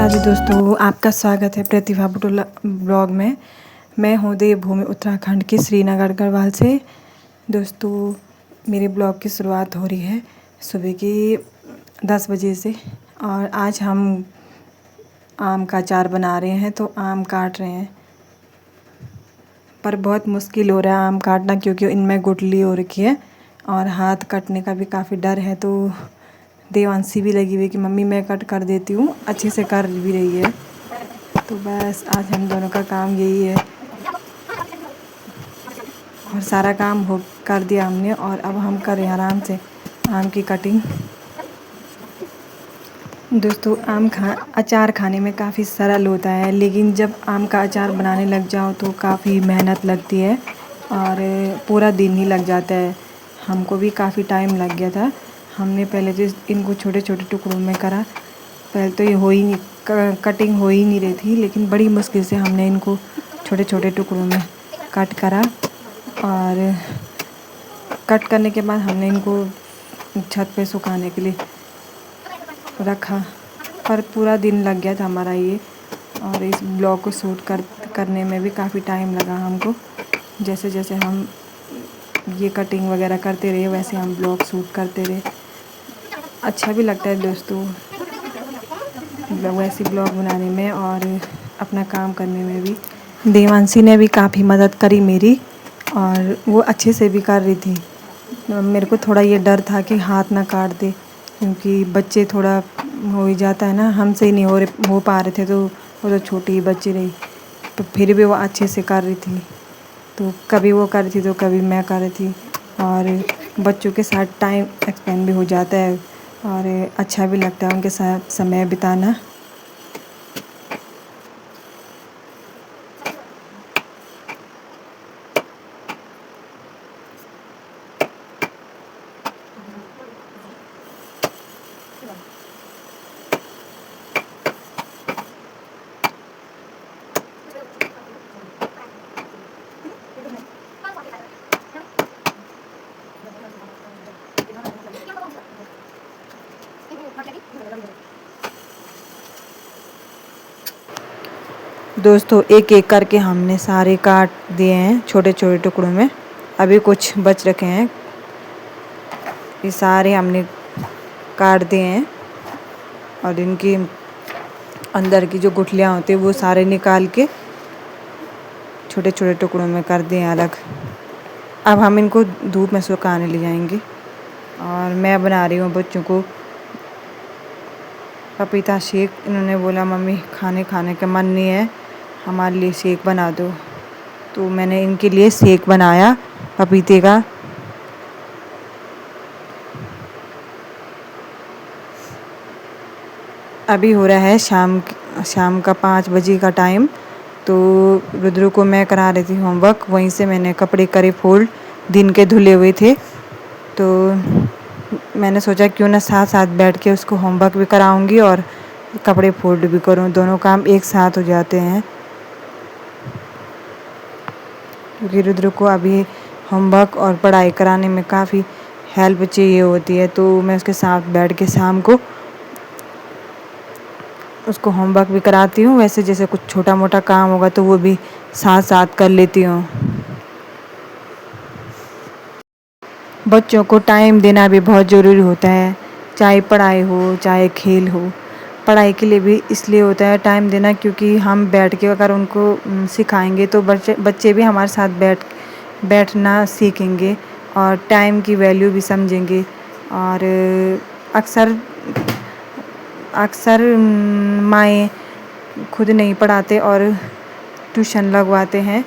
राधे दोस्तों, आपका स्वागत है प्रतिभा पटोला ब्लॉग में। मैं हूँ देवभूमि उत्तराखंड के श्रीनगर गढ़वाल से। दोस्तों, मेरे ब्लॉग की शुरुआत हो रही है सुबह की 10 बजे से और आज हम आम का अचार बना रहे हैं, तो आम काट रहे हैं। पर बहुत मुश्किल हो रहा है आम काटना, क्योंकि इनमें गुठली हो रखी है और हाथ कटने का भी काफ़ी डर है। तो देवांशी भी लगी हुई कि मम्मी मैं कट कर देती हूँ, अच्छे से कर भी रही है। तो बस आज हम दोनों का काम यही है और सारा काम हो कर दिया हमने और अब हम कर रहे हैं आराम से आम की कटिंग। दोस्तों, अचार खाने में काफ़ी सरल होता है, लेकिन जब आम का अचार बनाने लग जाओ तो काफ़ी मेहनत लगती है और पूरा दिन ही लग जाता है। हमको भी काफ़ी टाइम लग गया था। हमने पहले तो इनको छोटे छोटे टुकड़ों में करा। पहले तो ये हो ही नहीं कटिंग हो ही नहीं रही थी, लेकिन बड़ी मुश्किल से हमने इनको छोटे छोटे टुकड़ों में कट करा और कट करने के बाद हमने इनको छत पे सुखाने के लिए रखा। पर पूरा दिन लग गया था हमारा ये, और इस ब्लॉग को शूट करने में भी काफ़ी टाइम लगा हमको। जैसे जैसे हम ये कटिंग वगैरह करते रहे, वैसे हम ब्लॉग शूट करते रहे। अच्छा भी लगता है दोस्तों वैसे ब्लॉग बनाने में और अपना काम करने में भी। देवांशी ने भी काफ़ी मदद करी मेरी और वो अच्छे से भी कर रही थी। मेरे को थोड़ा ये डर था कि हाथ ना काट दे, क्योंकि बच्चे थोड़ा हो ही जाता है ना, हमसे ही नहीं हो पा रहे थे। तो वो तो छोटी ही बच्ची रही, तो फिर भी वो अच्छे से कर रही थी। तो कभी वो कर रही थी तो कभी मैं कर रही थी, और बच्चों के साथ टाइम एक्सपेंड भी हो जाता है और अच्छा भी लगता है उनके साथ समय बिताना। दोस्तों, एक एक करके हमने सारे काट दिए हैं छोटे छोटे टुकड़ों में। अभी कुछ बच रखे हैं, ये सारे हमने काट दिए हैं और इनकी अंदर की जो गुठलियाँ होती है वो सारे निकाल के छोटे छोटे टुकड़ों में कर दिए अलग। अब हम इनको धूप में सुखाने ले जाएंगे और मैं बना रही हूँ बच्चों को पपीता शेक। इन्होंने बोला मम्मी खाने का मन नहीं है, हमारे लिए शेक बना दो। तो मैंने इनके लिए शेक बनाया पपीते का। अभी हो रहा है शाम का 5 बजे का टाइम। तो रुद्र को मैं करा रही थी होमवर्क, वहीं से मैंने कपड़े करे फोल्ड, दिन के धुले हुए थे। तो मैंने सोचा क्यों ना साथ साथ बैठ के उसको होमवर्क भी कराऊंगी और कपड़े फोल्ड भी करूं, दोनों काम एक साथ हो जाते हैं। क्योंकि रुद्र को अभी होमवर्क और पढ़ाई कराने में काफ़ी हेल्प चाहिए होती है, तो मैं उसके साथ बैठ के शाम को उसको होमवर्क भी कराती हूँ। वैसे जैसे कुछ छोटा मोटा काम होगा तो वो भी साथ साथ कर लेती हूँ। बच्चों को टाइम देना भी बहुत ज़रूरी होता है, चाहे पढ़ाई हो चाहे खेल हो। पढ़ाई के लिए भी इसलिए होता है टाइम देना, क्योंकि हम बैठ के अगर उनको सिखाएंगे तो बच्चे भी हमारे साथ बैठना सीखेंगे और टाइम की वैल्यू भी समझेंगे। और अक्सर अक्सर माएँ खुद नहीं पढ़ाते और ट्यूशन लगवाते हैं।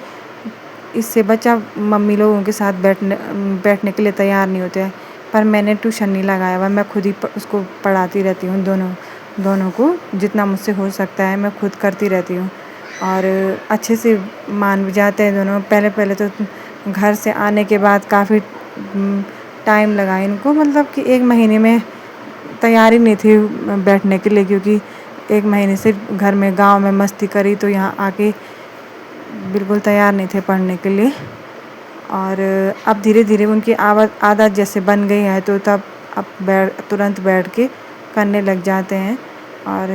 इससे बच्चा मम्मी लोगों के साथ बैठने के लिए तैयार नहीं होते हैं। पर मैंने ट्यूशन नहीं लगाया हुआ, मैं खुद ही उसको पढ़ाती रहती हूँ। दोनों को जितना मुझसे हो सकता है मैं खुद करती रहती हूँ और अच्छे से मान भी जाते हैं दोनों। पहले तो घर से आने के बाद काफ़ी टाइम लगा इनको, मतलब कि 1 महीने में तैयारी नहीं थी बैठने के लिए, क्योंकि 1 महीने से घर में गांव में मस्ती करी, तो यहाँ आके बिल्कुल तैयार नहीं थे पढ़ने के लिए। और अब धीरे धीरे उनकी आदत जैसे बन गई है, तो तब अब तुरंत बैठ के करने लग जाते हैं। और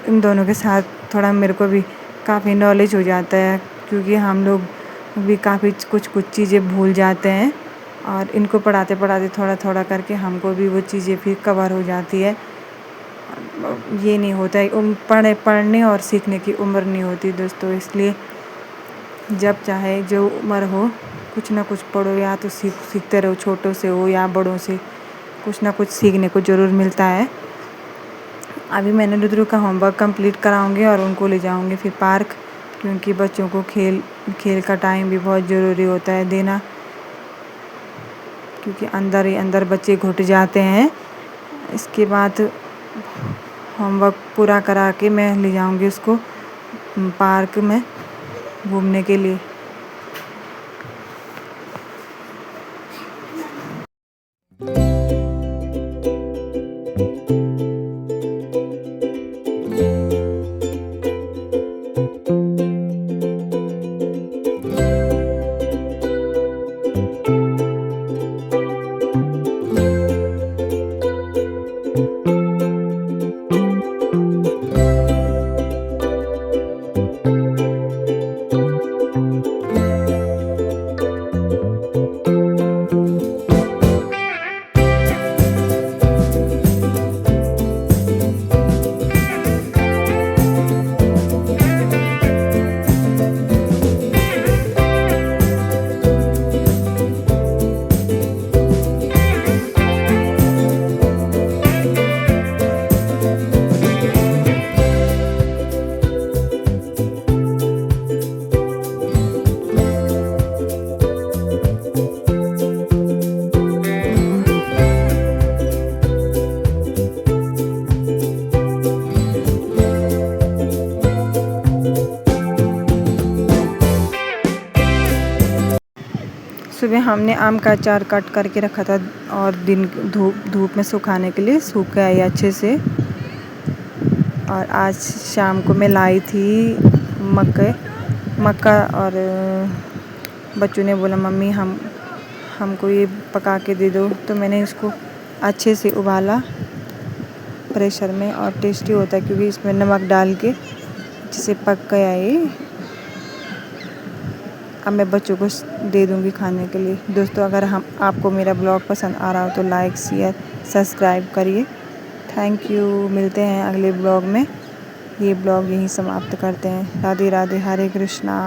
इन दोनों के साथ थोड़ा मेरे को भी काफ़ी नॉलेज हो जाता है, क्योंकि हम लोग भी काफ़ी कुछ चीज़ें भूल जाते हैं और इनको पढ़ाते पढ़ाते थोड़ा थोड़ा करके हमको भी वो चीज़ें फिर कवर हो जाती है। ये नहीं होता है, पढ़ने और सीखने की उम्र नहीं होती दोस्तों, इसलिए जब चाहे जो उम्र हो कुछ ना कुछ पढ़ो, या तो सीखते रहो, छोटों से हो या बड़ों से कुछ ना कुछ सीखने को ज़रूर मिलता है। अभी मैंने रुद्र का होमवर्क कंप्लीट कराऊंगी और उनको ले जाऊंगी फिर पार्क, क्योंकि बच्चों को खेल का टाइम भी बहुत ज़रूरी होता है देना, क्योंकि अंदर ही अंदर बच्चे घुट जाते हैं। इसके बाद होमवर्क पूरा करा के मैं ले जाऊंगी उसको पार्क में घूमने के लिए। सुबह हमने आम का अचार कट करके रखा था और दिन धूप में सुखाने के लिए सूख गया ये अच्छे से। और आज शाम को मैं लाई थी मक्का, और बच्चों ने बोला मम्मी हमको ये पका के दे दो, तो मैंने इसको अच्छे से उबाला प्रेशर में, और टेस्टी होता है क्योंकि इसमें नमक डाल के अच्छे से पक गया ये। अब मैं बच्चों को दे दूँगी खाने के लिए। दोस्तों, अगर आपको मेरा ब्लॉग पसंद आ रहा हो तो लाइक शेयर सब्सक्राइब करिए। Thank you. मिलते हैं अगले ब्लॉग में। ये ब्लॉग यहीं समाप्त करते हैं। राधे राधे, हरे कृष्णा।